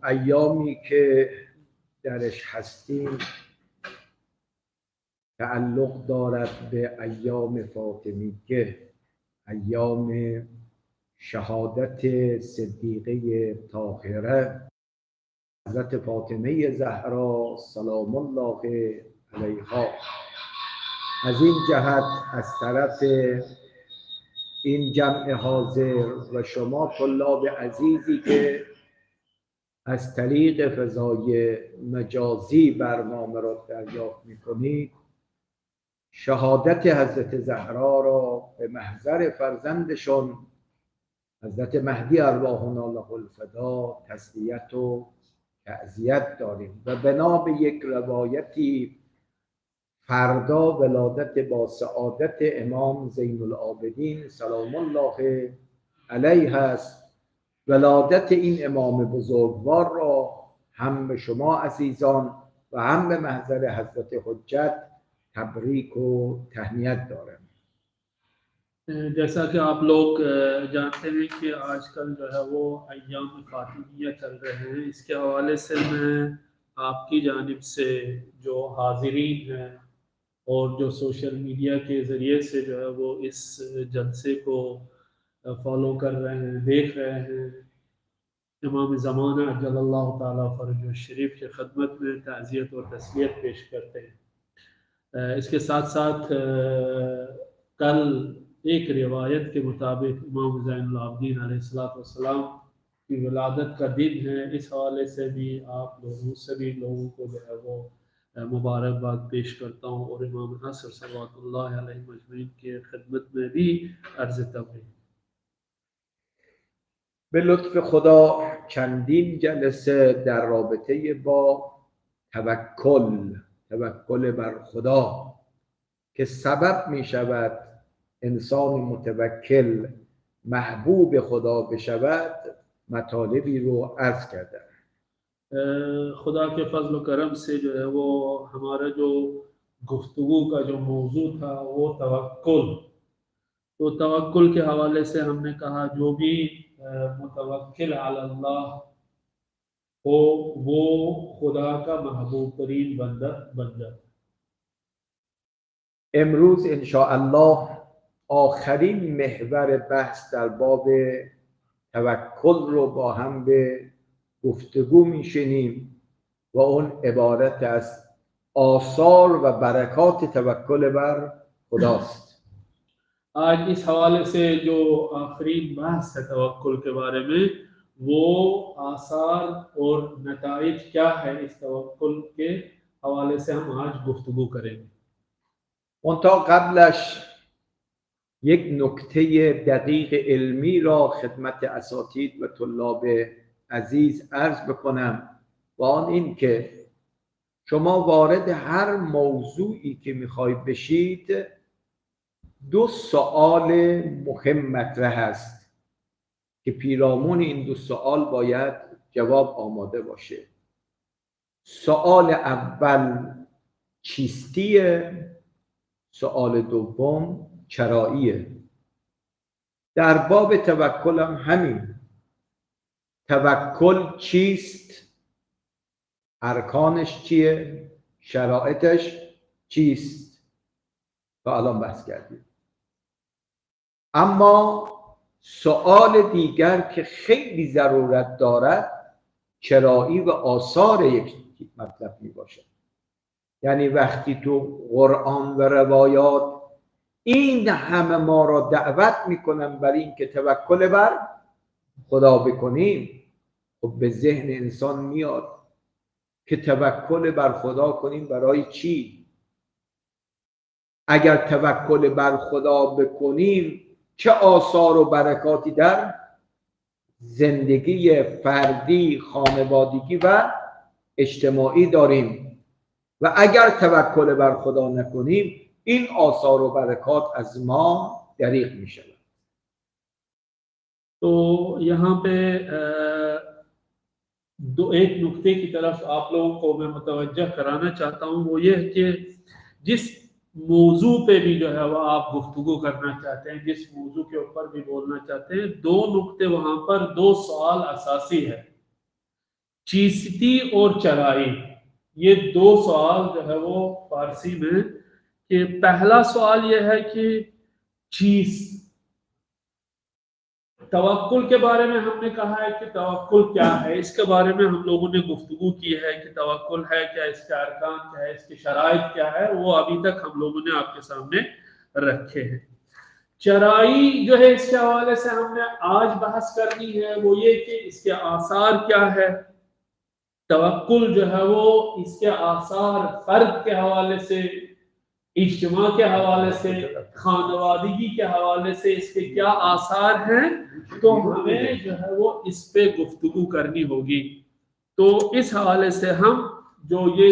ایامی که درش هستیم تعلق دارد به ایام فاطمیه، ایام شهادت صدیقه طاهره حضرت فاطمه زهرا سلام الله علیها. از این جهت از طرف این جمع حاضر و شما طلاب عزیزی که از طریق فضای مجازی برنامه را دریافت می‌کنید، شهادت حضرت زهرا را به محضر فرزندشون حضرت مهدی ارواحنا له الفدا تسلیت و تعزیت داریم و بنا به یک روایتی فردا ولادت با سعادت امام زین العابدین سلام الله علیه است. ولادت این امام بزرگوار را هم به شما عزیزان و هم به محضر حضرت حجت تبریک و تهنیت دارم. जैसा कि आप लोग जानते हैं कि आजकल जो है वो अय्याम फातिमिया चल रहे हैं, इसके हवाले से मैं आपकी जानिब से जो हाजिरीन हैं और जो सोशल मीडिया के ज़रिए से जो है वो इस जलसे को फॉलो कर रहे हैं, देख रहे हैं, इमाम ज़माना अज्जलल्लाहु ताला फरजहु शरीफ की खिदमत में ताज़ियत और तस्लियत पेश करते हैं। इसके साथ साथ कल एक रिवायत के मुताबिक इमाम ज़ैनुल आबिदीन अलैहिस्सलाम की विलादत का दिन है। इस हवाले से भी आप लोगों सभी लोगों को जो है वो मुबारकबाद पेश करता हूँ और इमाम असर सल्लल्लाहु अलैहि मजमईन के खिदमत में भी अर्ज़ तब्रीक। به لطف خدا چندین جلسه در رابطه با توکل بر خدا که سبب می شود انسان متوکل محبوب خدا بشود مطالبی رو عرض کردم. खुदा के फजल व करम से जो है वो हमारा जो गुफ्तगू का जो मौजू था वो तवक्कुल, तो तवक्कुल के हवाले से हमने कहा जो भी मुतवक्किल अल्लाह हो वो खुदा का महबूब तरीन बंदा बन जाता। امروز انشاءالله آخرین محور بحث در باب توکل رو با هم به گفتگو میشنیم و اون عبارت از آثار و برکات توکل بر خداست. आज इस हवाले से जो आखिरी बहस है तवक्कुल के बारे में, वो आसार और नताइज क्या है इस तवक्कुल के हवाले से हम आज गुफ्तगू करेंगे। منतها قبلش یک نکته دقیق علمی را خدمت اساتید و طلاب عزیز عرض بکنم و آن این که شما وارد هر موضوعی که میخواید بشید دو سوال مهم مطرح است که پیرامون این دو سوال باید جواب آماده باشه. سوال اول چیستیه، سوال دوم چراییه. در باب توکل هم همین. توکل چیست؟ ارکانش چیه؟ شرایطش چیست؟ تا الان بحث کردیم. اما سوال دیگر که خیلی ضرورت دارد چرایی و آثار یک مطلب می باشد. یعنی وقتی تو قرآن و روایات این همه ما را دعوت میکنن برای این که توکل بر خدا بکنیم، خب به ذهن انسان میاد که توکل بر خدا کنیم برای چی؟ اگر توکل بر خدا بکنیم چه آثار و برکاتی در زندگی فردی، خانوادگی و اجتماعی داریم و اگر توکل بر خدا نکنیم این آثار و برکات از ما دریغ می شود. तो यहाँ पे एक नुक्ते की तरफ आप लोगों को मैं मुतवज्जह कराना चाहता हूँ, वो ये है कि जिस मौजू पे भी जो है वो आप गुफ्तगू करना चाहते हैं, जिस मौजू के ऊपर भी बोलना चाहते हैं, दो नुक्ते वहाँ पर, दो सवाल असासी है। चीस्ती और चराई, ये दो सवाल जो है वो फारसी में, कि पहला सवाल ये है कि चीज, तवक्कुल के बारे में हमने कहा है कि तवक्कुल क्या है, इसके बारे में हम लोगों ने गुफ्तगू की है कि तवक्कुल है क्या, इसके अरकान क्या है, इसकी शराइत क्या है, वो अभी तक हम लोगों ने आपके सामने रखे हैं। चराई जो है इसके हवाले से हमने आज बहस करनी है, वो ये कि इसके आसार क्या है। तवक्कुल जो है वो इसके आसार फर्द के हवाले से, इज्तिमा के हवाले से, खानवादगी के हवाले से इसके क्या आसार हैं, तो हमें जो है वो इस पे गुफ्तगू करनी होगी। तो इस हवाले से हम जो ये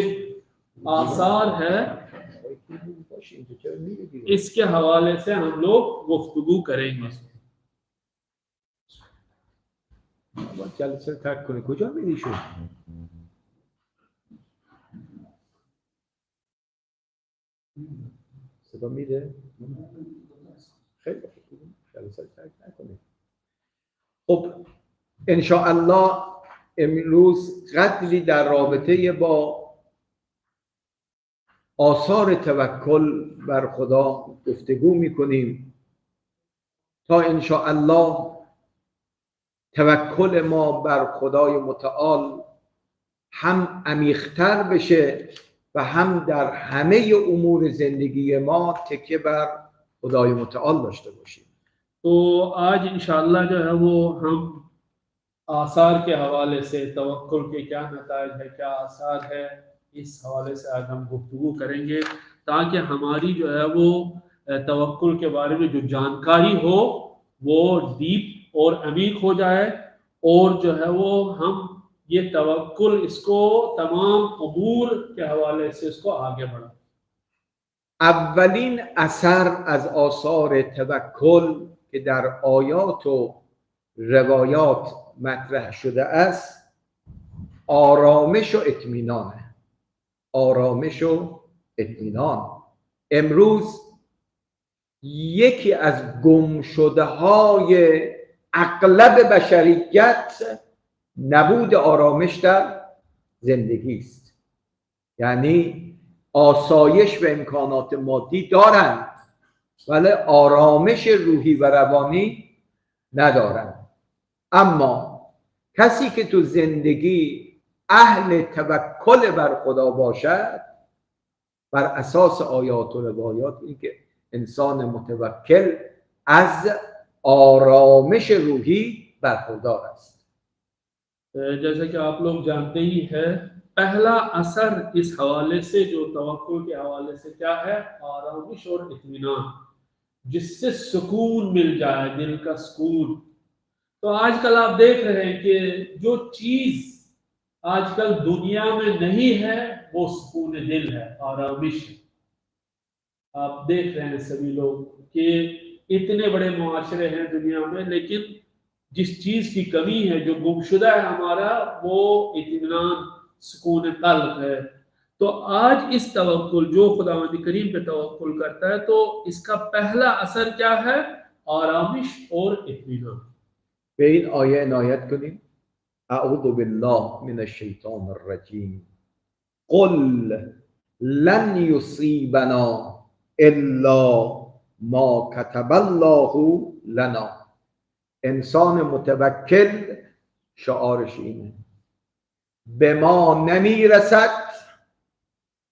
आसार है इसके हवाले से हम लोग गुफ्तगू करेंगे। جلسه ترک کنه کجا میری شو؟ صدا میده؟ خیلی خوب، جلسه ترک نکنه. خب انشاءالله امروز قدری در رابطه با آثار توکل بر خدا گفتگو میکنیم تا انشاءالله توکل ما بر خدای متعال هم عمیق‌تر بشه و هم در همه امور زندگی ما تکیه بر خدای متعال داشته باشیم. तो आज इंशाअल्लाह जो है वो हम आसार के हवाले से तवक्कुल के क्या नताइज है, क्या आसार है, इस हवाले से आज हम गुफ्तगू करेंगे ताकि हमारी जो है वो तवक्कुल के बारे में जो जानकारी हो वो डीप और अमीक हो जाए, और जो है वो हम ये तवक्कुल इसको तमाम अमूर के हवाले से इसको आगे बढ़ाएं. اولین اثر از آثار توکل که در آیات و روایات مطرح شده است آرامش و اطمینانه. آرامش و اطمینان امروز یکی از گمشده های اغلب بشریت نبود آرامش در زندگی است. یعنی آسایش و امکانات مادی دارند ولی آرامش روحی و روانی ندارند. اما کسی که تو زندگی اهل توکل بر خدا باشد بر اساس آیات و روایات این که انسان متوکل از آرامش روحی برخوردار است. जैसे कि आप लोग जानते ही हैं, पहला असर इस हवाले से जो तवक्कुल के हवाले से क्या है, आरामिश और इत्मीनान, जिससे सुकून मिल जाए, दिल का सुकून। तो आजकल आप देख रहे हैं कि जो चीज आजकल दुनिया में नहीं है वो सुकून दिल है, आरामिश है। आप देख रहे हैं सभी लोग कि इतने बड़े मुआशरे हैं दुनिया में, लेकिन जिस चीज की कमी है, जो गुमशुदा है हमारा, वो इत्मीनान, सुकून कल्ब है। तो आज इस तवक्कुल जो खुदावंद करीम पे तवक्कुल करता है तो इसका पहला असर क्या है, आरामिश और इत्मीनान. به این آیه عنایت کنیم. اعوذ بالله من الشیطان الرجیم قل لن یصیبنا الا ما كتب الله لنا. انسان متوکل شعارش اینه، به ما نمیرسد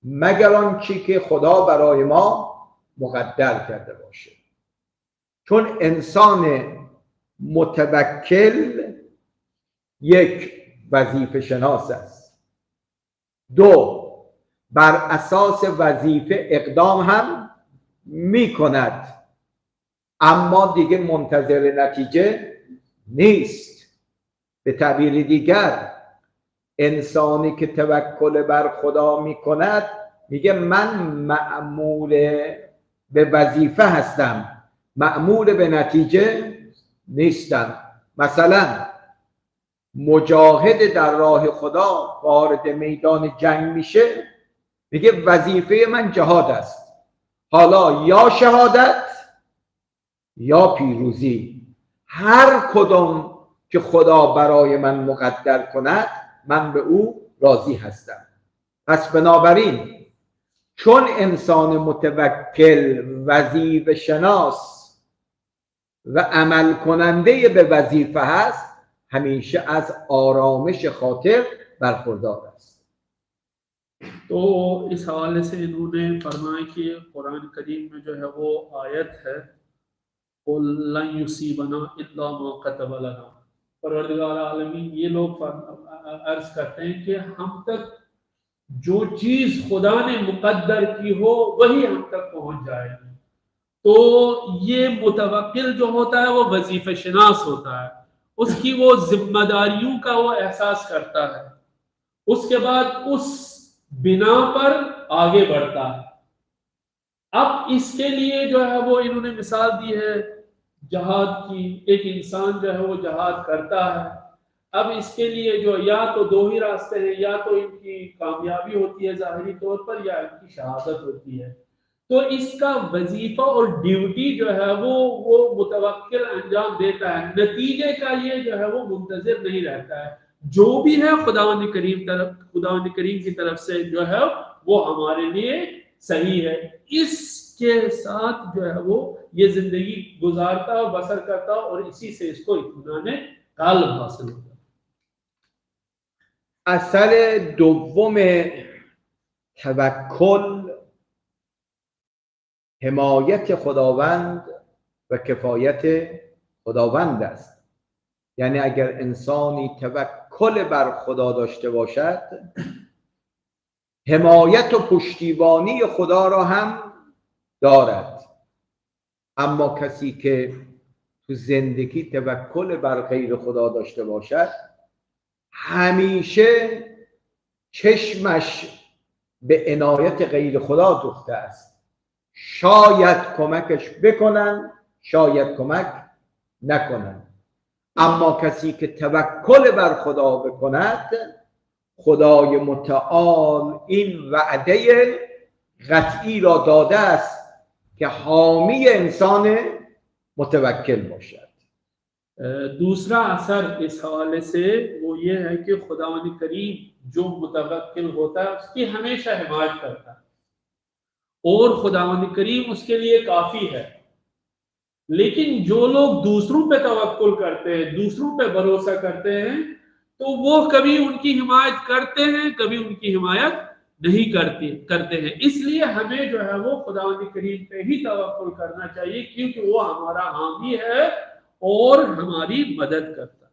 مگر آنچه که خدا برای ما مقدر کرده باشه. چون انسان متوکل یک وظیفه شناس است، دو بر اساس وظیفه اقدام هم می کند اما دیگه منتظر نتیجه نیست. به تعبیر دیگر انسانی که توکل بر خدا می کند میگه من مأمور به وظیفه هستم، مأمور به نتیجه نیستم. مثلا مجاهد در راه خدا وارد میدان جنگ میشه میگه وظیفه من جهاد است، حالا یا شهادت یا پیروزی، هر کدوم که خدا برای من مقدر کند من به او راضی هستم. پس بنابراین چون انسان متوکل وظیفه شناس و عمل کننده به وظیفه هست، همیشه از آرامش خاطر برخوردار است. तो इस हवाले से इन्होंने फरमाया कि कुरान करीम में जो है वो आयत है लन युसीबना इल्ला मा कतब लना। परवरदिगार आलमीन ये लोग अर्ज करते हैं कि हम तक जो चीज खुदा ने मुकद्दर की हो वही हम तक पहुंच जाएगी। तो ये मुतवक्किल जो होता है वो वजीफे शनास होता है, उसकी वो जिम्मेदारियों का वो एहसास करता है, उसके बाद उस बिना पर आगे बढ़ता है। अब इसके लिए जो है वो इन्होंने मिसाल दी है जहाद की। एक इंसान जो है वो जहाद करता है, अब इसके लिए जो या तो दो ही रास्ते हैं, या तो इनकी कामयाबी होती है ज़ाहिरी तौर पर, या इनकी शहादत होती है। तो इसका वजीफा और ड्यूटी जो है वो मुतवक्किल अंजाम देता है, नतीजे का ये जो है वो मुंतज़िर नहीं रहता है। जो भी है खुदावंद करीम की तरफ से जो है वो हमारे लिए सही है, इसके साथ जो है वो ये जिंदगी गुजारता बसर करता और इसी से इसको इत्मीनान काल्ब हासिल होता। اثر دوم توکل حمایت خداوند و کفایت خداوند است. یعنی اگر انسانی توکل بر خدا داشته باشد، حمایت و پشتیبانی خدا را هم دارد. اما کسی که تو زندگی توکل بر غیر خدا داشته باشد، همیشه چشمش به عنایت غیر خدا دوخته است. شاید کمکش بکنن، شاید کمک نکنن. اما کسی که توکل بر خدا بکند، خدای متعال این وعده قطعی را داده است که حامی انسان متوکل باشد. दूसरा असर इस हवाले से वो ये है कि खुदावंद करीम जो मुतवक्किल होता है उसकी हमेशा हिमायत करता है और खुदावंद करीम उसके लिए काफी है। लेकिन जो लोग दूसरों पे तवक्कुल करते हैं, दूसरों पे भरोसा करते हैं, तो वो कभी उनकी हिमायत करते हैं, कभी उनकी हिमायत नहीं करते हैं। इसलिए हमें जो है वो खुदावंद करीम पे ही तवक्कुल करना चाहिए, क्योंकि वो हमारा हामी है और हमारी मदद करता है।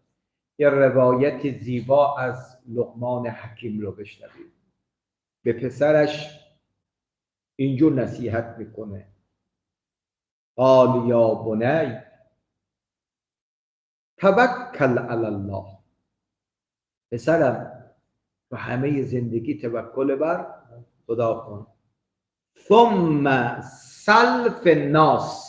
یه روایت زیبا از لقمان حکیم رو بشنوید. به پسرش اینجور نصیحت میکنه: قال یا بنی توکل علی الله. پسرم تو همه زندگی توکل بر خدا کن. ثم سل فی الناس.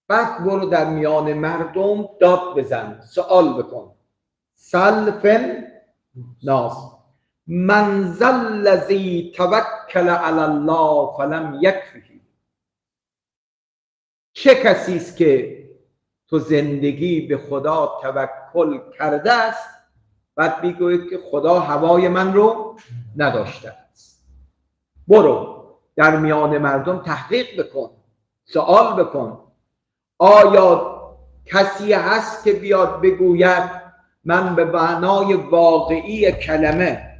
بعد برو در میان مردم داد بزن، سوال بکن. سل فی الناس من ذا الذی توکل علی الله فلم یکفه. چه کسی است که تو زندگی به خدا توکل کرده است، بعد میگوید که خدا هوای من رو نداشته است. برو در میان مردم تحقیق بکن، سوال بکن. آیا کسی هست که بیاد بگوید من به معنای واقعی کلمه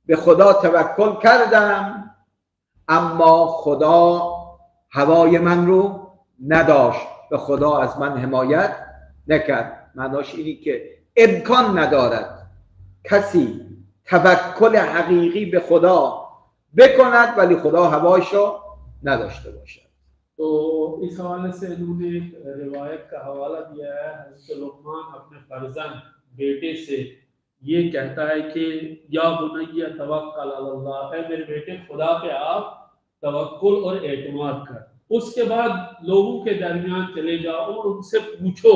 به خدا توکل کردم اما خدا هوای من رو نداشت، به خدا از من حمایت نکرد؟ معناش اینی که امکان ندارد کسی توکل حقیقی به خدا بکند ولی خدا هوایش رو نداشته باشد. तो इस हवाले से इन्होंने एक रिवायत का हवाला दिया है। हज़रत लुक़मान अपने फर्जंद बेटे से ये कहता है कि या बुनैया तवक्कल अलल्लाह, ऐ मेरे बेटे खुदा पे आप तवक्कुल और एतमाद कर। उसके बाद लोगों के दरमियान चले जाओ और उनसे पूछो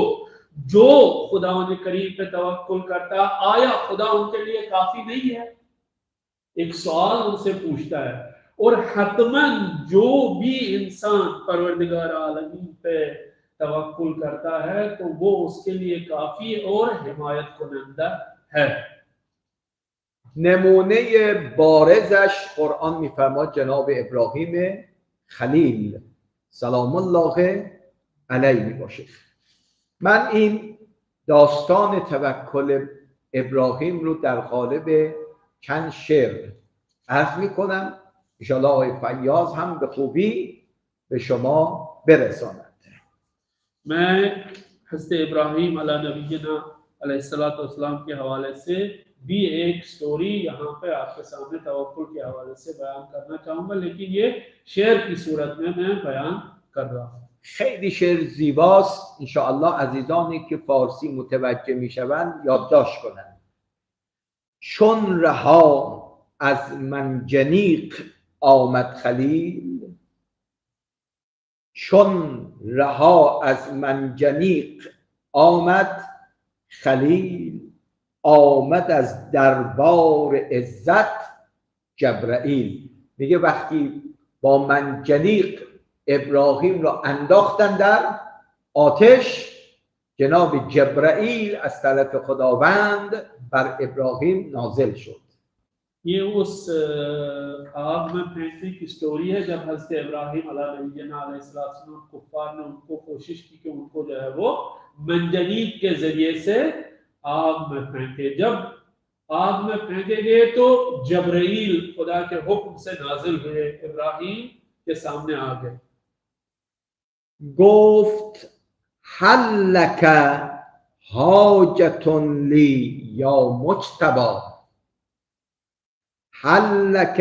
जो खुदावंद करीम पे तवक्कुल करता आया खुदा उनके लिए काफी नहीं है। एक सवाल उनसे पूछता है और हतमन जो भी इंसान परवरदिगार आलमीन पे तवक्कुल करता है तो वो उसके लिए काफी और हिमायत कुनंदा है। نمونه بارزش قرآن میفرماد جناب ابراهیم خلیل سلام الله علیه می باشه. من این داستان توکل ابراهیم رو در قالب چند شعر عرض میکنم، انشاءالله آقای فیاض هم به خوبی به شما برساند. मैं हज़रत इब्राहीम अला नबीना अलैहिस्सलाम के हवाले से भी एक स्टोरी यहाँ पे आपके सामने तवक्कुल के हवाले से बयान करना चाहूँगा, लेकिन ये शेर की सूरत में मैं बयान कर रहा हूँ. خیلی شعر زیباست، انشاءالله عزیزانی که فارسی متوجه میشوند یادداشت کنند. چون رها از منجنیق آمد خلیل، چون رها از منجنیق آمد خلیل، آمد از دربار عزت جبرائیل. میگه وقتی با منجنیق ابراهیم را انداختن در آتش، جناب جبرائیل از طرف خداوند بر ابراهیم نازل شد. ये उस आग में फेंकने की स्टोरी है जब हज़रत इब्राहीम अलैहिस्सलाम कुफ्फार ने उनको कोशिश की कि उनको जो है वो मंजनीक के जरिए से आग में फेंके. जब आग में फेंके गए तो जबराइल खुदा के हुक्म से नाजिल हुए, इब्राहीम के सामने आ गए. گفت هل لک حاجة لی یا مجتبی، هل لک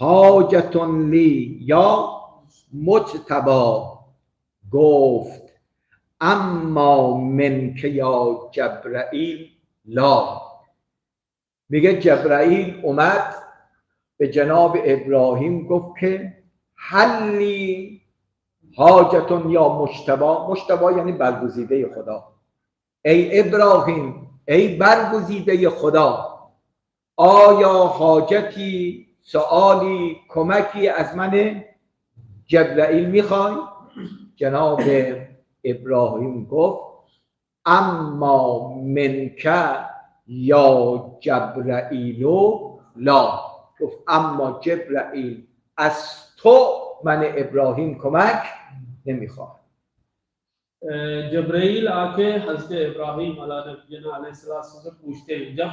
حاجة لی یا مجتبی. گفت اما منک یا جبرائیل لا. میگه جبرائیل اومد به جناب ابراهیم گفت که حلی حاجتون یا مجتبی. مجتبی یعنی برگزیده خدا. ای ابراهیم، ای برگزیده خدا، آیا حاجتی، سوالی، کمکی از من جبرائیل میخوای؟ جناب ابراهیم گفت اما منک یا جبرائیل لا. گفت اما جبرائیل از تو من ابراهیم کمک نمیخوام. जबराइल आके हज़रत इब्राहीम अलैहिस्सलाम से पूछते हैं, जब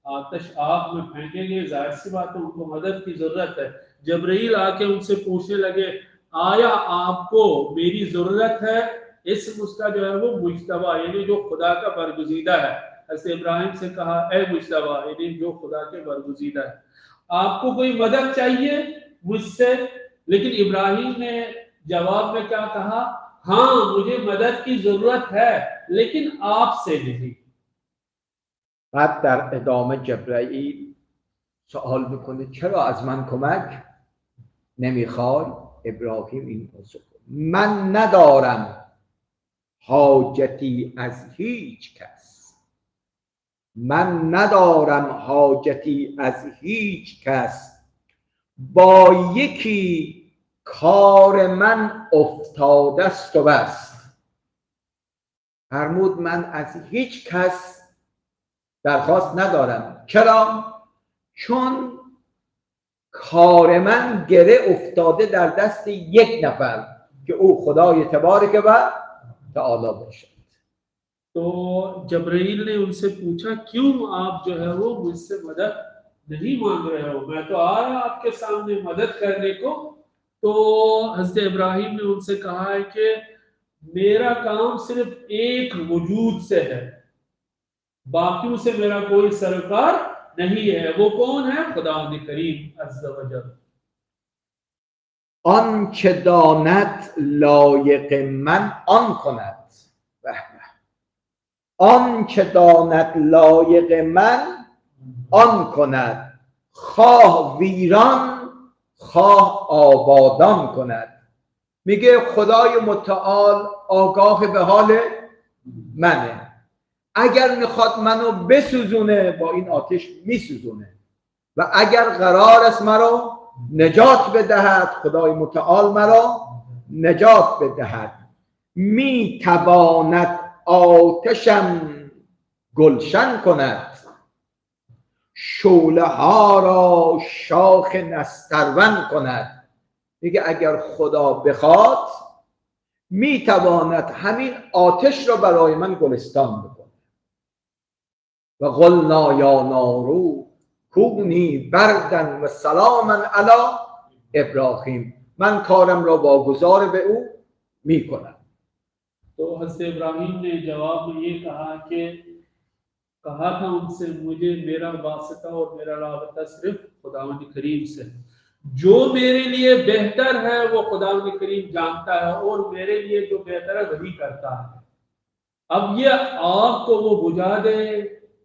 आतिश आग में फेंकेंगे जाहिर सी बात है उनको मदद की जरूरत है. जबराइल आके उनसे पूछने लगे आया आपको मेरी जरूरत है? इसम उसका जो है वो मुज्तबा यानी जो खुदा का बरगुजीदा है. हज़रत इब्राहीम से कहा ए मुज्तबा यानी जो खुदा के बरगुजीदा है, आपको कोई मदद चाहिए मुझसे? लेकिन इब्राहीम ने जवाब में क्या कहा, हाँ मुझे मदद की जरूरत है लेकिन आपसे नहीं. بعد در ادامه جبرائیل سوال میکنه چرا از من کمک نمیخوای؟ ابراهیم این پاسخ من ندارم حاجتی از هیچ کس، من ندارم حاجتی از هیچ کس، با یکی کار من افتاده است و بس. فرمود من از هیچ کس درخواست ندارم. چرا؟ چون کار من گره افتاده در دست یک نفر که او خدای تبارک و تعالی باشد. तो जबराइल ने उनसे पूछा क्यों आप जो है वो मुझसे मदद नहीं मांग रहे हो, मैं तो आया आपके सामने मदद करने को. तो हज़रत इब्राहीम ने उनसे कहा है कि मेरा काम सिर्फ एक वजूद से है, बाकियों से मेरा कोई सरोकार नहीं है. वो कौन है? खुदा करीम अज़्ज़ व जल. آن که داند لایق من آن کند. آن که داند لایق من آن کند، خواه ویران خواه آبادان کند. میگه خدای متعال آگاه به حال منه، اگر میخواد منو بسوزونه با این آتش میسوزونه و اگر قرار است مرا نجات بدهد خدای متعال مرا نجات بدهد. میتواند آتشم گلشن کند، شعله ها را شاخ نسترون کند. میگه اگر خدا بخواد میتواند همین آتش را برای من گلستان بکنه. و قلنا یا نارو کونی بردن و سلاما علی ابراهیم، من کارم را واگذار به او میکنم. तो हज़रत इब्राहीम ने जवाब में ये कहा था उनसे, मुझे मेरा वास्ता और मेरा राबता सिर्फ खुदावंद करीम से, जो मेरे लिए बेहतर है वो खुदावंद करीम जानता है और मेरे लिए जो बेहतर है वही करता है। अब ये आग को वो बुझा दे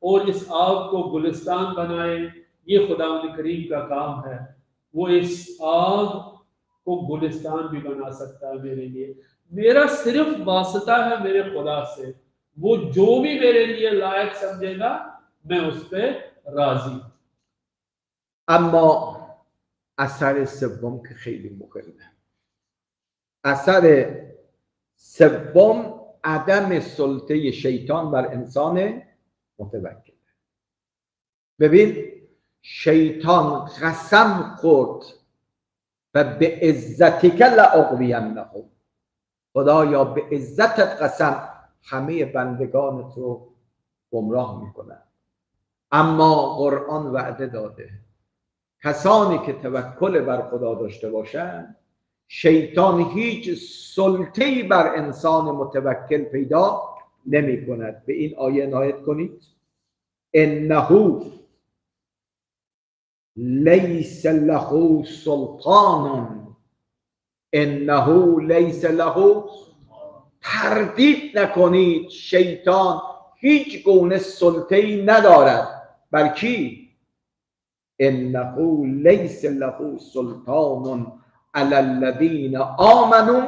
और इस आग को गुलिस्तान बनाए, ये खुदावंद करीम का काम है। वो इस आग को गुलिस्तान भी बना सकता है मेरे लिए। मेरा सिर्फ वास्ता है मेरे खुदा से, वो जो भी मेरे लिए लायक समझेगा मैं उस पे राजी हूं। اما اثر سوم که خیلی مهمه، اثر سوم عدم سلطه شیطان بر انسان متوکل. ببین شیطان قسم خورد و به عزتک لاغوینهم، خدایا به عزتت قسم همه بندگانت رو گمراه میکنن. اما قرآن وعده داده کسانی که توکل بر خدا داشته باشند شیطان هیچ سلطه‌ای بر انسان متوکل پیدا نمی کند. به این آیه عنایت کنید، انه لیس له سلطان، انه لیس له، تردید نکنید شیطان هیچ گونه سلطه‌ای ندارد بر کی؟ انه لیس له سلطان علی الذین آمنوا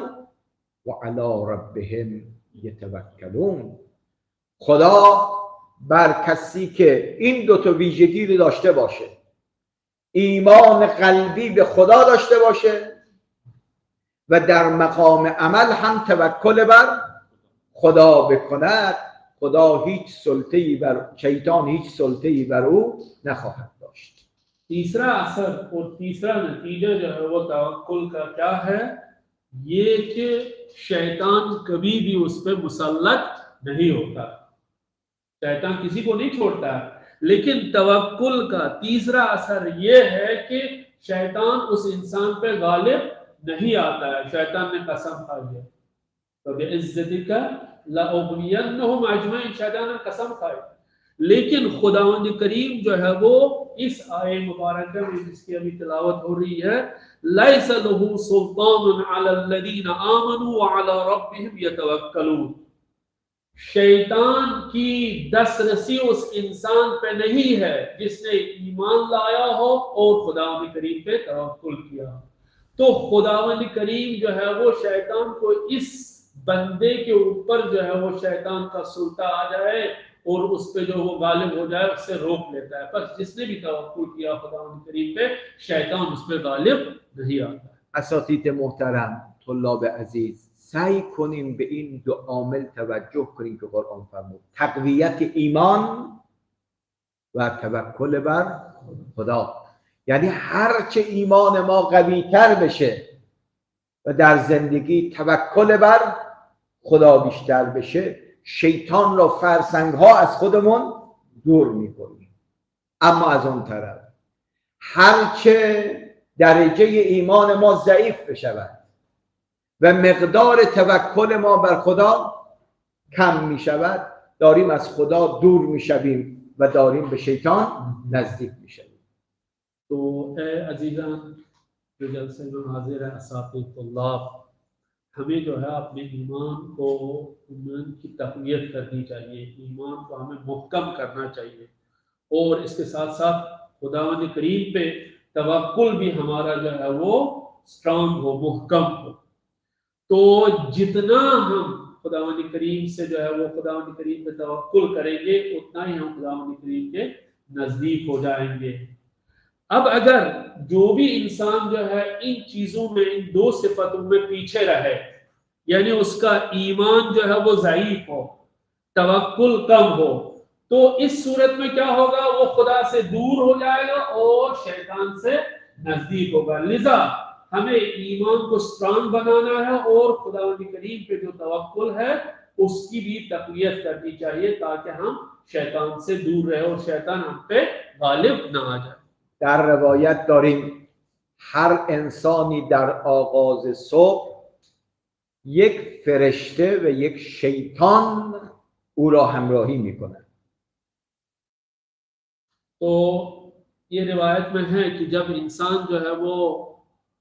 و علی ربهم یتوکلون. خدا بر کسی که این دوتا ویژگی رو داشته باشه، ایمان قلبی به خدا داشته باشه و در مقام عمل هم توکل بر خدا بکند، خدا هیچ سلطه‌ای بر شیطان هیچ سلطه‌ای بر او نخواهد داشت. तीसरा असर और तीसरा नतीजा जो है वो तवक्कुल का क्या है? ये कि शैतान कभी भी उस पर मुसल्लत नहीं होता, शैतान किसी को नहीं छोड़ता। लेकिन तवक्कुल का तीसरा असर ये है कि शैतान उस इंसान पे गालिब नहीं आता है। शैतान ने कसम खाई है, तो बिइज्जतिक लअग़वियन्नहुम अजमईन, शैतान ने कसम खाई। लेकिन खुदावंद करीम जो है वो इस आये मुबारक में जिसकी अभी तिलावत हो रही है, लैस लहू सुल्तानुन अलल्लज़ीन आमनू व अला रब्बिहिम यतवक्कलून, शैतान की दस्तरसी उस इंसान पे नहीं है जिसने ईमान लाया हो और खुदावंद करीम पे तवक्कुल किया। तो खुदावंद करीम जो है वो शैतान को इस बंदे के ऊपर जो है वो शैतान का सुल्ता आ जाए और उस पे जो वो गालिब हो जाए उससे रोक लेता है। पर जिसने भी तवक्कुल किया खुदावंद करीम पे, शैतान उस पे गालिब नहीं आता है। اساتید محترم، طلاب عزیز، سعی کنیم به این دو عامل توجه کنیم که قرآن فرمود: تقویت ایمان و توکل بر خدا. یعنی هرچه ایمان ما قوی تر بشه و در زندگی توکل بر خدا بیشتر بشه، شیطان را فرسنگ ها از خودمون دور میکنیم. اما از اون طرف هرچه درجه ایمان ما ضعیف بشود و مقدار توکل ما بر خدا کم می شود، داریم از خدا دور می شویم و داریم به شیطان نزدیک می شویم. तो अजीज़ान जो जलसे में हाजिर है असातिज़ तुल्लाब, हमें जो है अपने ईमान को, ईमान की तक़वियत करनी चाहिए, ईमान को हमें मुहकम करना चाहिए और इसके साथ साथ खुदावंद करीम पे तवक्कुल भी हमारा जो है वो स्ट्रांग हो, मुहकम हो। तो जितना हम खुदावंद करीम से जो है वो खुदावंद करीम पे तवक्कुल करेंगे उतना ही हम खुदावंद करीम के नज़दीक हो जाएंगे। अब अगर जो भी इंसान जो है इन चीज़ों में, इन दो सिफतों में पीछे रहे, यानी उसका ईमान जो है वो ज़ईफ हो, तवक्कुल कम हो, तो इस सूरत में क्या होगा, वो खुदा से दूर हो जाएगा और शैतान से नजदीक होगा। लिजा हमें ईमान को स्ट्रांग बनाना है और खुदा करीम पे जो तवक्कुल है उसकी भी तकवीयत करनी चाहिए ताकि हम शैतान से दूर रहे और शैतान हम पे गालिब ना आ जाए। در روایت داریم هر انسانی در آغاز صبح یک فرشته و یک شیطان او را همراهی میکنند. तो ये रिवायत में है कि जब इंसान जो है वो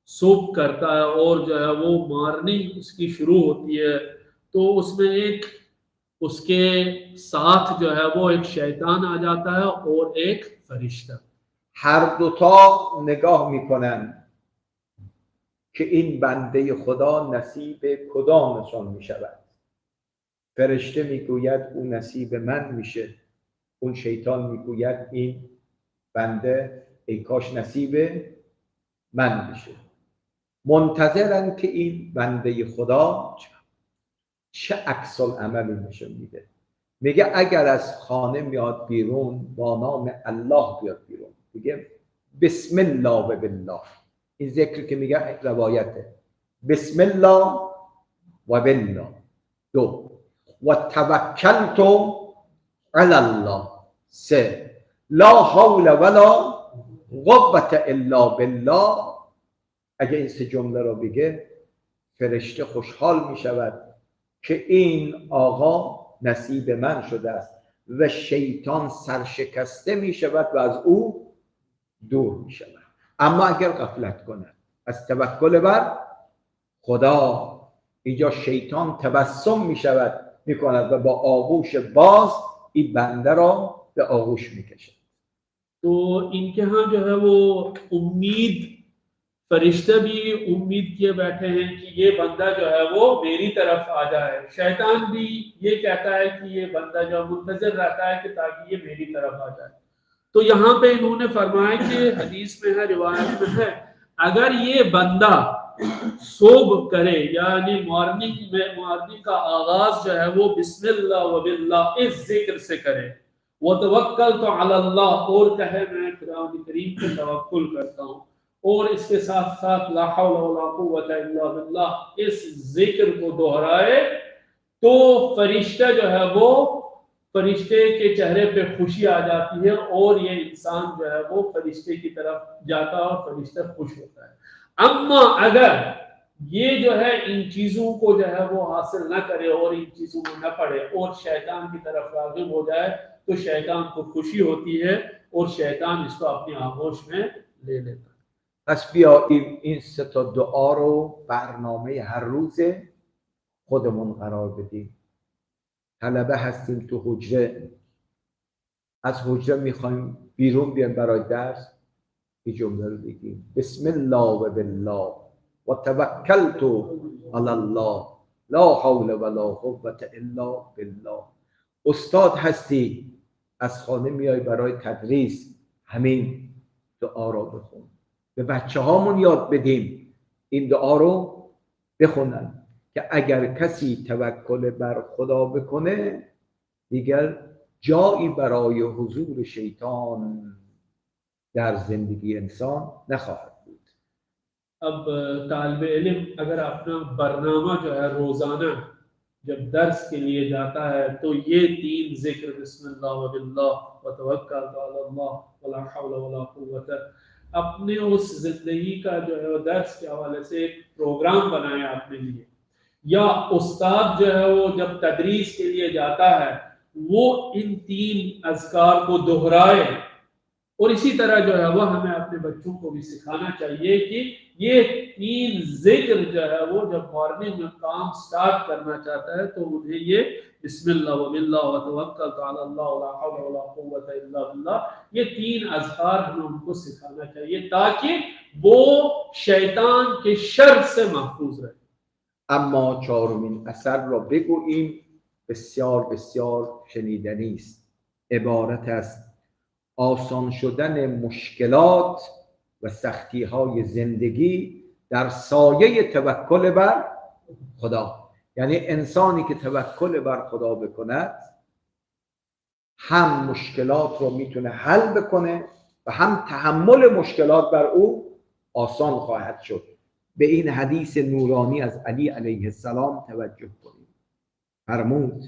सुबह करता है और जो है वो मॉर्निंग उसकी शुरू होती है तो उसमें एक उसके साथ जो है वो एक शैतान आ जाता है और एक फरिश्ता। هر دوتا نگاه میکنند که این بنده خدا نصیب کدامشان میشود. فرشته میگوید او نصیب من میشه، اون شیطان میگوید این بنده ای کاش نصیب من میشه. منتظرن که این بنده خدا چه عکس العملی نشون میده. میگه اگر از خانه میاد بیرون با نام الله بیاد بیرون، میگه بسم الله و بالله. این ذکر که میگه روایته، بسم الله و بالله. دو و توکلت علی الله. سه لا حول ولا قوة الا بالله. اگه این سه جمله رو بگه فرشته خوشحال میشود که این آقا نصیب من شده است و شیطان سرشکسته میشود و از او دور میشود. اما اگر غفلت کند از توکل بر خدا، اینجا شیطان تبسم میشود میکند و با آغوش باز این بنده را به آغوش میکشد. तो इनके यहाँ जो है वो उम्मीद, फरिश्ते भी उम्मीद किए बैठे हैं कि ये बंदा जो है वो मेरी तरफ आ जाए। शैतान भी ये कहता है कि ये बंदा जो मुंतजर रहता है कि ताकि ये मेरी तरफ आ जाए। तो यहाँ पे इन्होंने फरमाया कि हदीस में है, रिवायत में है, अगर ये बंदा सुबह करे यानी मॉर्निंग का आगाज जो है वो बिस्मिल्लाह व बिल्लाह इस जिक्र से करे, वो तवक्कल तो अल्लाह और कहे मैं खुदा करीम पे तवक्कुल करता हूँ, और इसके साथ साथ ला हौला वला कुव्वता इल्ला बिल्लाह इस जिक्र को दोहराए, तो फरिश्ता जो है वो फरिश्ते के चेहरे पे खुशी आ जाती है और ये इंसान जो है वो फरिश्ते की तरफ जाता है और फरिश्ता खुश होता है। अम्मा अगर ये जो है इन चीजों को जो है वो हासिल न करे और इन चीजों में न पड़े और शैतान की तरफ राग़िब हो जाए तो शैतान को खुशी होती है और शैतान इसको अपनी आगोश में ले लेता है। پس بیاییم این سه تا دعا رو برنامه هر روز خودمون قرار بدیم. طلبه هستیم تو حجره، از حجره میخوایم بیرون بیایم برای درس، این جمله رو بگیم بسم الله و بالله و توکلت علی الله لا حول ولا قوة الا بالله. استاد هستی از خانه میای برای تدریس، همین دعا رو بخون. به بچه هامون یاد بدیم این دعا رو بخونن که اگر کسی توکل بر خدا بکنه دیگر جایی برای حضور شیطان در زندگی انسان نخواهد بود. अब तालिब इल्म अगर अपना बरनामा जो है रोजाना जब दर्स के लिए जाता है तो ये तीन जिक्र बिस्मिल्लाह व बिल्लाह व तवक्कलतु अलल्लाह वला हौला वला कुव्वता अपने उस जिंदगी का जो है दर्स के हवाले से एक प्रोग्राम बनाए अपने लिए, या उस्ताद जो है वो जब तदरीस के लिए जाता है वो इन तीन अज़कार को दोहराए। और इसी तरह जो है वो हमें अपने बच्चों को भी सिखाना चाहिए कि ये तीन जिक्र जो है वो जब मॉर्निंग में काम स्टार्ट करना चाहता है तो उन्हें ये बिस्मिल्लाह व बिल्लाह व तवक्कलतु अला अल्लाह ला हौला वला कुव्वता इल्ला बिल्लाह ये तीन अज़कार हमें उनको सिखाना चाहिए ताकि वो शैतान के शर से महफूज रहे। اما چهارمین اثر را بگوییم، بسیار بسیار شنیدنی است. عبارت است آسان شدن مشکلات و سختی های زندگی در سایه توکل بر خدا. یعنی انسانی که توکل بر خدا بکند هم مشکلات رو میتونه حل بکنه و هم تحمل مشکلات بر او آسان خواهد شد. به این حدیث نورانی از علی علیه السلام توجه کنید. فرمود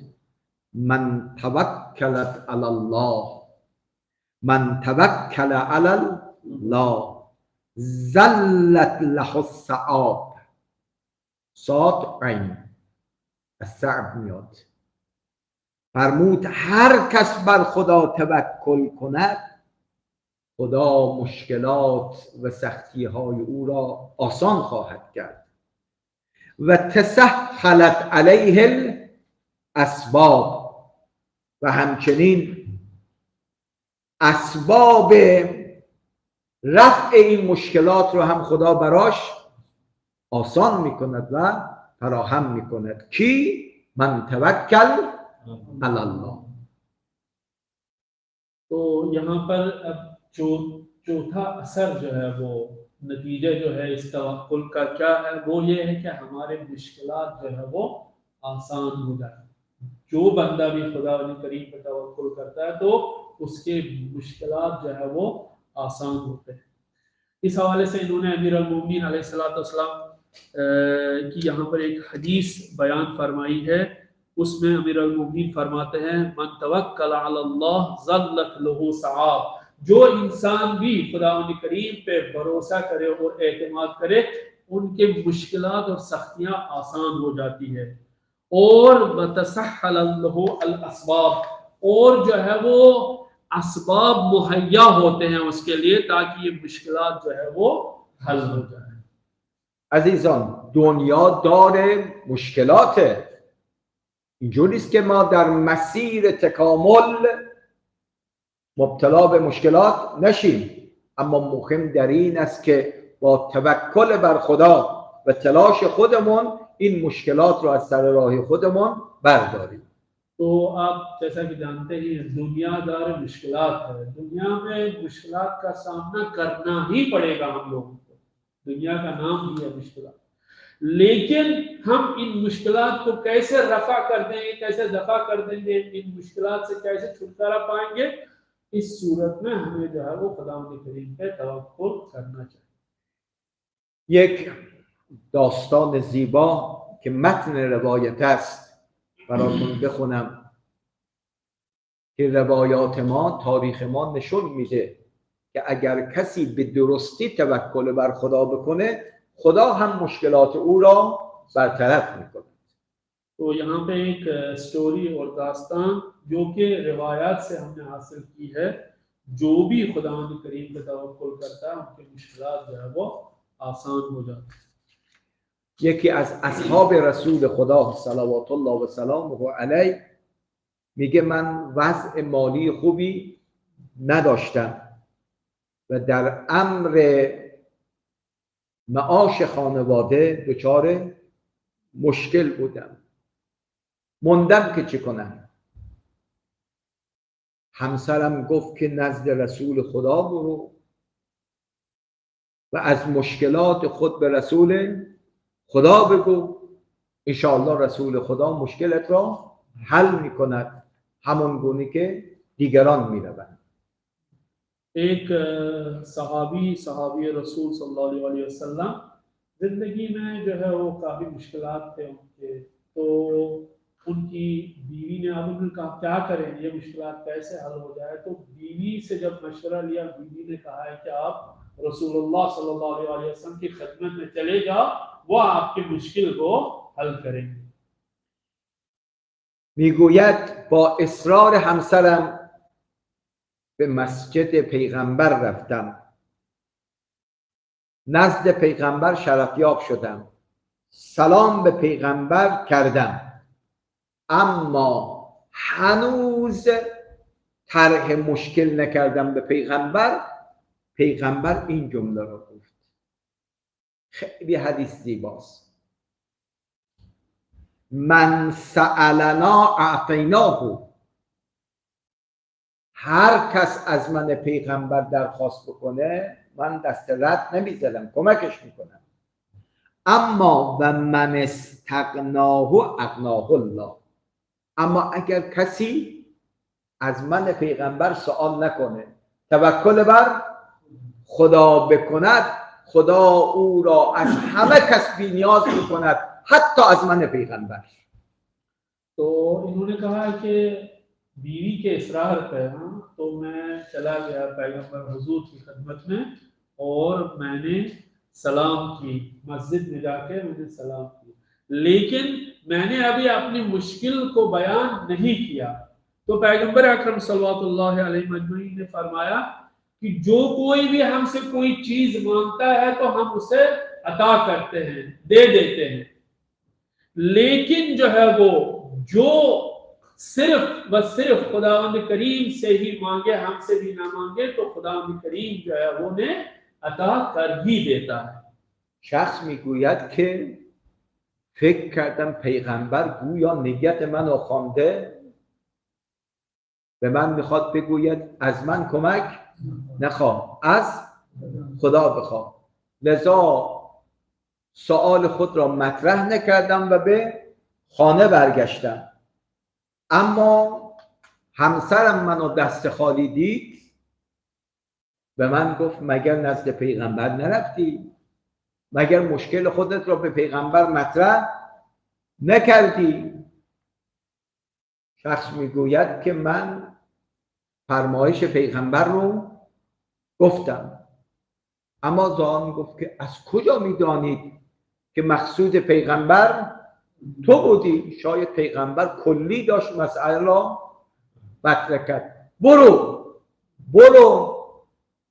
من توکلت علی الله، من توکل علی الله زلت له الصعاب. صاد عین از صعب میاد. فرمود هر کس بر خدا توکل کند، خدا مشکلات و سختی های او را آسان خواهد کرد. و تسهلت علیه الاسباب، و همچنین اسباب رفع این مشکلات رو هم خدا براش آسان میکند و فراهم میکند. کی؟ من توکل علی الله. तो यहाँ पर अब चौथा असर जो है वो नतीजा जो है इस तवक्कुल का क्या है, वो ये है कि हमारे मुश्किलात जो है वो आसान हो जाए। जो बंदा भी खुदा करीम पे तवक्कुल करता है तो उसके मुश्किलात जो है वो आसान होते हैं। इस हवाले से इन्होंने अमीर अल-मोमिनीन अलैहिस्सलाम की यहाँ पर एक हदीस बयान फरमाई है। उसमें अमीर अल-मोमिनीन फरमाते हैं मन तवक्कल अलल्लाह ज़ल्लत लहू सआब। जो इंसान भी खुदा करीम पे भरोसा करे और एतमाद करे, उनके मुश्किलात और सख्तियाँ आसान हो जाती है। और बतसहल लहू अल असबाब, और जो है वो असबाब मुहैया होते हैं उसके लिए ताकि ये मुश्किलात जो है वो हल हो जाए। عزیزان دنیا دار مشکلاته. اینجوری است که ما در مسیر تکامل مبتلا به مشکلات نشیم، اما مهم در این است که با توکل بر خدا و تلاش خودمون این مشکلات رو از سر راه خودمون برداریم. तो आप जैसा कि जानते हैं दुनिया दार मुश्किलात है। दुनिया में मुश्किलात का सामना करना ही पड़ेगा हम लोगों को। दुनिया का नाम ही है मुश्किलात। लेकिन हम इन मुश्किलात को कैसे रफा कर देंगे, कैसे दफा कर देंगे, इन मुश्किलात से कैसे छुटकारा पाएंगे, इस सूरत में हमें जो है वो खुदावंद करीम पे तवक्कुल करना चाहिए। یک داستان زیبا که متن روایت است براتون بخونم که روایات ما، تاریخ ما نشون میده که اگر کسی به درستی توکل بر خدا بکنه، خدا هم مشکلات او را برطرف میکنه. तो यहाँ पे एक स्टोरी और दास्तान जो कि रिवायात से हमने हासिल की है, जो भी खुदावंद करीम पे तवक्कुल करता है उनकी मुश्किलात जो है वो आसान हो जाती है। یکی از اصحاب رسول خدا صلوات الله و سلامه علیه میگه من وضع مالی خوبی نداشتم و در امر معاش خانواده دچار مشکل بودم، موندم که چی کنم. همسرم گفت که نزد رسول خدا برو و از مشکلات خود به رسول خدا بگو، انشاءالله رسول خدا مشکلت را حل میکند همون گونه که دیگران میروند. एक सहाबी रसूल सल्लल्लाहु अलैहि वसल्लम जिंदगी में जो है वो काफ़ी मुश्किलात थे उनके, तो उनकी बीवी ने अब उन्होंने कहा क्या करें, ये मुश्किलात कैसे हल हो जाए। तो बीवी से जब मशवरा लिया, बीवी ने कहा है कि आप रसूलुल्लाह सल्लल्लाहु अलैहि वसल्लम की खिदमत में चले जाओ, वो आपकी मुश्किल को हल करेंगे। میگوید با اصرار همسرم به مسجد پیغمبر رفتم، نزد پیغمبر شرفیاب شدم، سلام به پیغمبر کردم، اما هنوز طرح مشکل نکردم به پیغمبر. پیغمبر این جمله را گفت، خیلی حدیث زیباست: من سألنا اعطیناه. هر کس از من پیغمبر درخواست بکنه من دست رد نمیزنم، کمکش میکنم. اما و من استغناه اغناه الله. اما اگر کسی از من پیغمبر سوال نکنه. توکل بر خدا بکند، خدا او را از همه کس بی نیاز میکند، حتی از من پیغمبر. तो इन्होंने कहा कि बीवी के इसरार पे तो मैं चला गया पैगंबर हुजूर की खिदमत में और मैंने सलाम की, मस्जिद में जाके मैंने सलाम की, लेकिन मैंने अभी अपनी मुश्किल को बयान नहीं किया। तो पैगंबर अकरम सल्लल्लाहु अलैहि वसल्लम ने फरमाया कि जो कोई भी हमसे कोई चीज मांगता है तो हम उसे अता करते हैं, दे देते हैं, लेकिन जो है वो जो सिर्फ व सिर्फ खुदावंद करीम से ही मांगे, हमसे भी ना मांगे, तो खुदावंद करीम जो है वो ने अता कर ही देता है। شخص میگوید که فکر کردم پیغمبر گویا نیت منو خوانده، به من میخواد بگوید از من کمک نخواه، از خدا بخواه. لذا سوال خود را مطرح نکردم و به خانه برگشتم. اما همسرم منو دست خالی دید، به من گفت مگر نزد پیغمبر نرفتی؟ مگر مشکل خودت را به پیغمبر مطرح نکردی؟ شخص میگوید که من فرمایش پیغمبر رو گفتم. اما زان گفت که از کجا میدانید که مقصود پیغمبر تو بودی؟ شاید پیغمبر کلی داشت مسئله را مطرح کرد. برو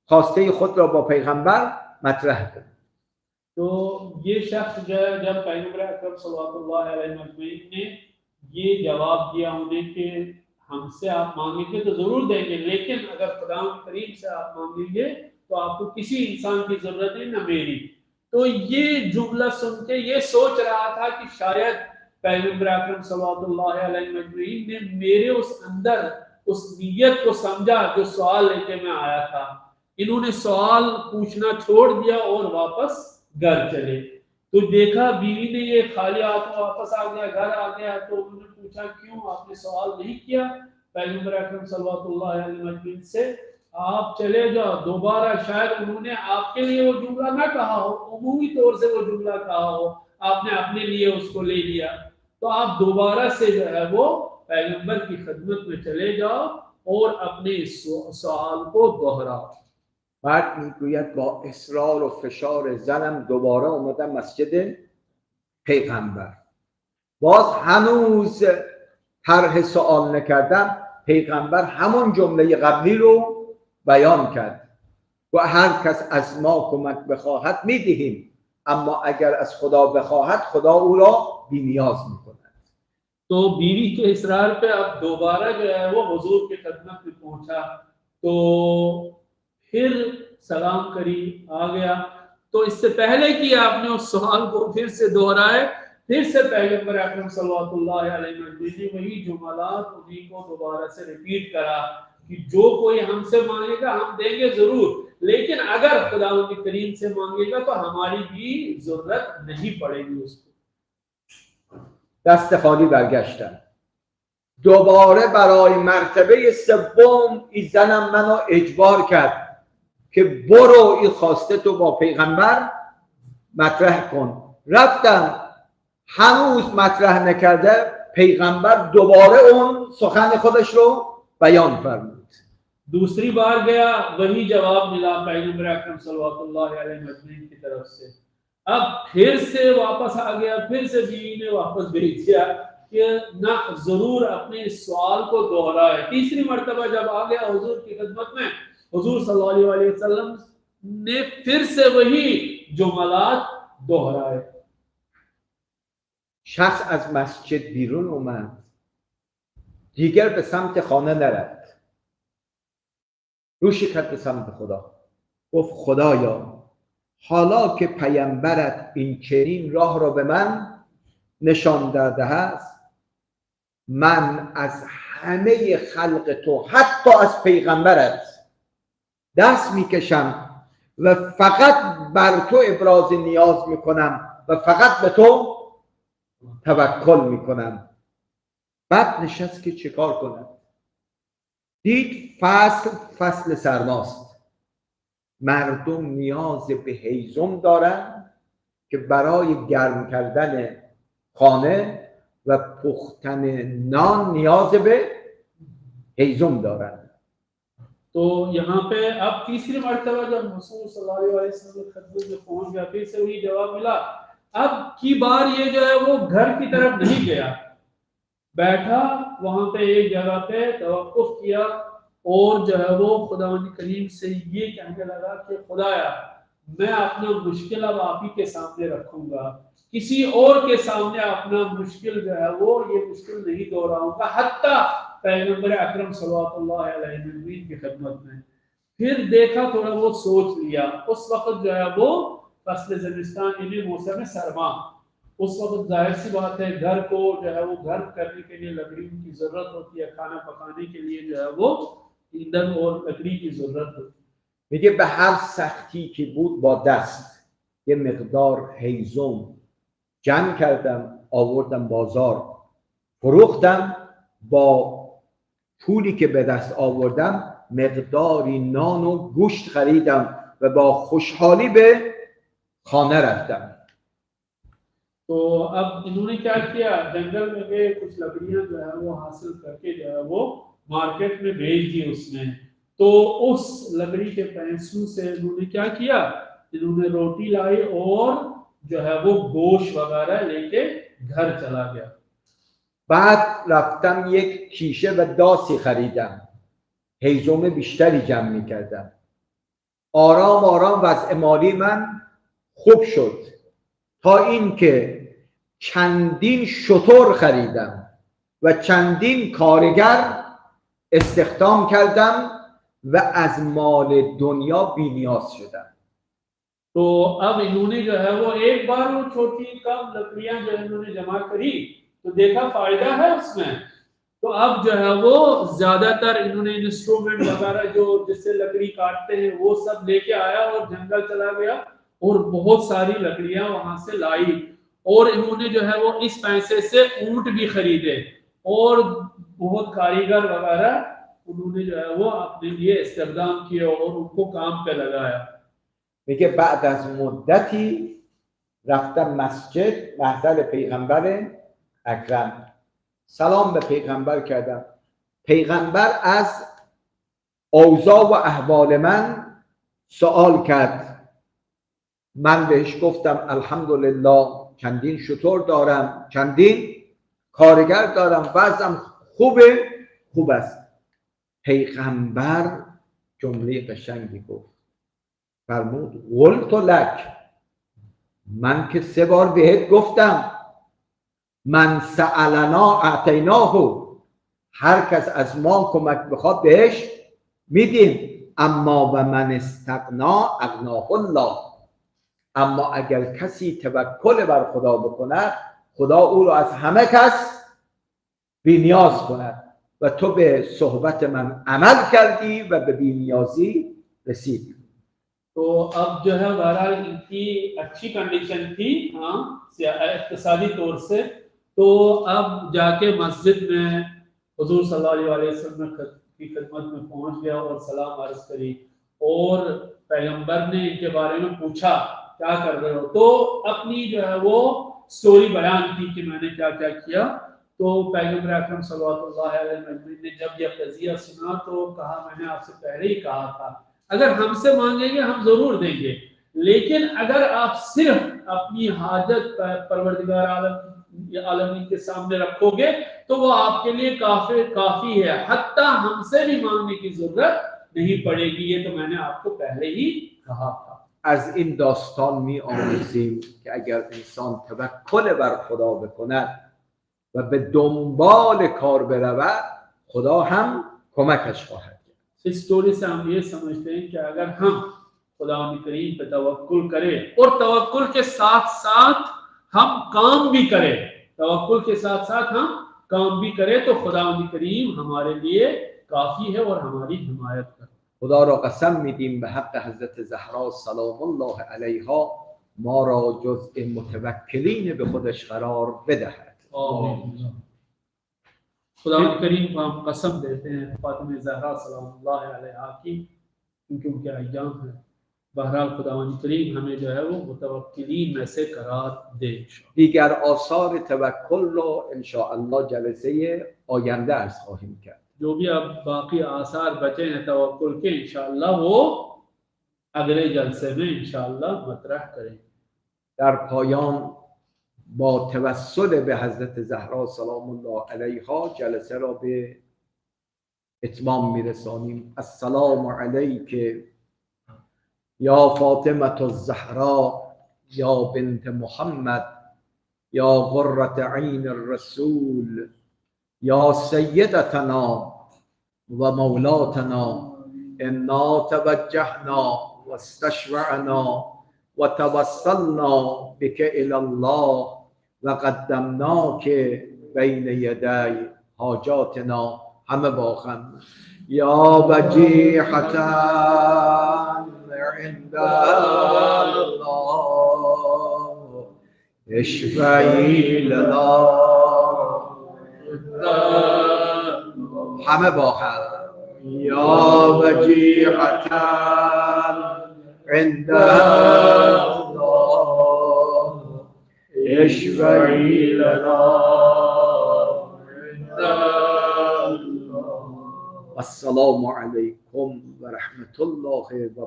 خواسته خود را با پیغمبر مطرح کن. तो ये शख्स जो है, जब पैगंबर अकरम सल्लल्लाहु अलैहि वसल्लम ने ये जवाब दिया उन्हें कि हमसे आप मांगेंगे तो जरूर देंगे, लेकिन अगर खुदा करीम से आप मांगेंगे तो आपको किसी इंसान की जरूरत है, न मेरी। तो ये जुमला सुन के ये सोच रहा था कि शायद पैगंबर अकरम सल्लल्लाहु अलैहि वसल्लम ने मेरे उस अंदर उस नीयत को समझा जो सवाल लेके मैं आया था। इन्होंने सवाल पूछना छोड़ दिया और वापस घर चले। तो देखा बीवी ने ये खाली हाथों वापस आ गया, घर आ गया। तो उन्होंने पूछा क्यों आपने सवाल नहीं किया पैगंबर अकरम सल्लल्लाहु अलैहि वसल्लम से? आप चले जाओ दोबारा। शायद उन्होंने आपके लिए वो जुमला ना कहा हो, उमूमी तौर से वो जुमला कहा हो, आपने अपने लिए उसको ले लिया। तो आप दोबारा से जो है वो पैगंबर की खिदमत में चले जाओ और अपने सवाल को दोहराओ। مرد میگوید با اصرار و فشار زنم دوباره اومدم مسجد پیغمبر. باز هنوز طرح سوال نکردم، پیغمبر همون جمله قبلی رو بیان کرد و هر کس از ما کمک بخواهد میدهیم، اما اگر از خدا بخواهد خدا او را بی‌نیاز میکند. तो बीवी के इसरार पे अब दोबारा जो है वो हुजूर की खिदमत में पहुंचा, तो फिर सलाम करी, आ गया। तो इससे पहले कि आपने उस सवाल को फिर से दोहराए, फिर से पैगंबर अकरम सल्लल्लाहु अलैहि वसल्लम ने वही जुमलात उन्हीं को दोबारा से रिपीट करा कि जो कोई हमसे मांगेगा हम देंगे जरूर, लेकिन अगर खुदावंद करीम से मांगेगा तो हमारी भी जरूरत नहीं पड़ेगी उसको। دست خالی برگشتم. دوباره برای مرتبه سوم این زنم منو اجبار کرد که برو این خواسته تو با پیغمبر مطرح کن. رفتم، هنوز مطرح نکرده، پیغمبر دوباره اون سخن خودش رو بیان فرمود. दूसरी बार गया, वही जवाब मिला पैगंबर अकरम सल्लल्लाहु अलैहि वसल्लम की तरफ से। अब फिर से वापस आ गया, फिर से बीवी ने वापस भेज दिया कि ना जरूर अपने इस सवाल को दोहराए। तीसरी मर्तबा जब आ गया हुजूर की खिदमत में, हुजूर सल्लल्लाहु अलैहि वसल्लम ने फिर से वही जुमलात दोहराए। شخص از مسجد بیرون اومد، دیگر به سمت خانه نرفت، روشی کرد به سمت خدا. گفت خدایا حالا که پیامبرت این چنین راه را به من نشان داده است، من از همه خلق تو حتی از پیغمبرت دست میکشم و فقط بر تو ابراز نیاز میکنم و فقط به تو توکل میکنم. بعد نشست که چیکار کنم. دید فصل سرماست، مردم نیاز به هیزم دارن که برای گرم کردن خانه و پختن نان نیاز به هیزم دارن. तो यहाँ पे अब तीसरी मर्तबा जब रसूल सल्लल्लाहु अलैहि वसल्लम की खिदमत में पहुंच गया, फिर से वही जवाब मिला। अब की बार ये जो है वो घर की तरफ नहीं गया, बैठा वहां पे एक जगह पे तवक्कुफ किया और जो है वो खुदा करीम से ये कहने लगा कि खुदाया मैं अपना मुश्किल अब आप ही के सामने रखूंगा, किसी और के सामने अपना मुश्किल जो है वो ये मुश्किल नहीं दोहराऊंगा, हत्ता पैगंबर अकरम सल्लल्लाहु अलैहि वसल्लम की खिदमत में। फिर देखा, थोड़ा बहुत सोच लिया, उस वक्त जो है वो फसल ज़मिस्तान यानी मौसम सरमा, उस वक्त जाहिर सी बात है घर को जो है वो गर्म करने के लिए लकड़ी की जरूरत होती है, खाना पकाने के लिए जो है वो ईंधन और लकड़ी की जरूरत होती है। میگه به هر سختی که بود با دست یه مقدار هیزم جمع کردم، آوردم بازار، فروختم، با پولی که به دست آوردم مقداری نان و گوشت خریدم و با خوشحالی به خانه رفتم. तो अब इन्होंने क्या किया, जंगल में गए, कुछ लकड़ियां जो है वो हासिल करके जो है वो मार्केट में भेज दी उसने। तो उस लकड़ी के पैसों से इन्होंने क्या किया, इन्होंने रोटी लाई और जो है वो गोश्त वगैरह लेके घर चला गया। بعد رفتم یک کیشه و داسی خریدم، هیزم بیشتری جمع میکردم. آرام آرام وضع مالی من خوب شد تا اینکه چندین شتر خریدم و چندین کارگر استخدام کردم و از مال دنیا بی‌نیاز شدم. तो अब इन्होंने जो है वो एक बार वो छोटी कम लकड़ियां जो इन्होंने जमा करी तो देखा फायदा है उसमें, तो अब जो है वो ज्यादातर इन्होंने इंस्ट्रूमेंट वगैरह जो जिससे लकड़ी काटते हैं वो सब लेके आया और जंगल चला गया और बहुत सारी लकड़ियां वहां से लाई और इन्होंने जो है वो इस पैसे से ऊंट भी खरीदे और बहुत कारीगर वगैरह उन्होंने जो है वो अपने लिए इस्तेमाल किए और उनको काम पे लगाया। میگه بعد از مدتی رفتم مسجد، محضر پیغمبر اکرم، سلام به پیغمبر کردم. پیغمبر از اوضاع و احوال من سوال کرد. من بهش گفتم الحمدلله چندین شتر دارم، چندین کارگر دارم، وضعم خوبه، خوب است. پیغمبر جمله قشنگی گفت، فرمود قلت لک، من که 3 بار بهت گفتم من سألنا اعطیناه، هر کس از ما کمک بخواد بهش میدیم، اما و من استغنا اغناه الله، اما اگر کسی توکل بر خدا بکند خدا او رو از همه کس بی‌نیاز کند و تو به صحبت من عمل کردی و به بی‌نیازی رسیدی. तो अब जो है बहरहाल इनकी अच्छी कंडीशन थी, हाँ इक्तिसादी तौर से, तो अब जाके मस्जिद में हुजूर सल्लल्लाहु अलैहि वसल्लम की खिदमत में पहुंच गया और सलाम अर्ज करी और पैगंबर ने इनके बारे में पूछा क्या कर रहे हो, तो अपनी जो है वो स्टोरी बयान की कि मैंने क्या क्या किया। तो पैगंबर अकरम सल्लल्लाहु अलैहि वसल्लम ने जब यह कज़िया सुना तो कहा मैंने आपसे पहले ही कहा था अगर हमसे मांगेंगे हम जरूर देंगे, लेकिन अगर आप सिर्फ अपनी हाजत परवरदिगार आलमीन के सामने रखोगे तो वो आपके लिए काफी है, हत्ता हमसे भी मांगने की जरूरत नहीं पड़ेगी। ये तो मैंने आपको पहले ही कहा था। از این داستان می آموزیم که اگر انسان توکل بر خدا بکند و به دنبال کار برود خدا هم کمکش خواهد کرد. इस स्टोरी से हम ये समझते हैं कि अगर हम खुदा करीम पे तवक्कुल करें और तवक्कुल के साथ साथ हम काम भी करें, तवक्कुल के साथ साथ हम काम भी करें तो खुदा करीम हमारे लिए काफी है और हमारी हिमायत करे। خدا را قسم میدیم به حق حضرت زهرا سلام الله علیها ما را جزء متوکلین به خودش قرار بدهد. آمین. खुदा करीम को हम कसम देते हैं फातिमा ज़हरा सलामुल्लाह अलैहा की, क्योंकि उनके अय्याम हैं। बहरहाल खुदा करीम हमें जो है वो मुतवक्किलीन में से करार दे। دیگر آثار توکل رو انشاءالله جلسه آینده عرض خواهیم کرد. जो भी अब बाकी आसार बचे हैं तवक्कुल के इंशाअल्लाह वो अगले जलसे में इंशाअल्लाह मतरह करेंगे. در پایان با توسل به حضرت زهرا سلام الله علیها جلسه را به اتمام میرسانیم. السلام علیک یا فاطمه الزهرا یا بنت محمد یا قرة عین الرسول یا سیدتنا و مولاتنا انا توجهنا و استشفعنا و توسلنا بك الى الله و قدمناک بین یدی حاجاتنا. همه باخم یا وجیحة عند الله اشفعی لنا. همه باخم یا وجیحة عند الله اشفعی لنا. السلام علیکم و رحمت الله و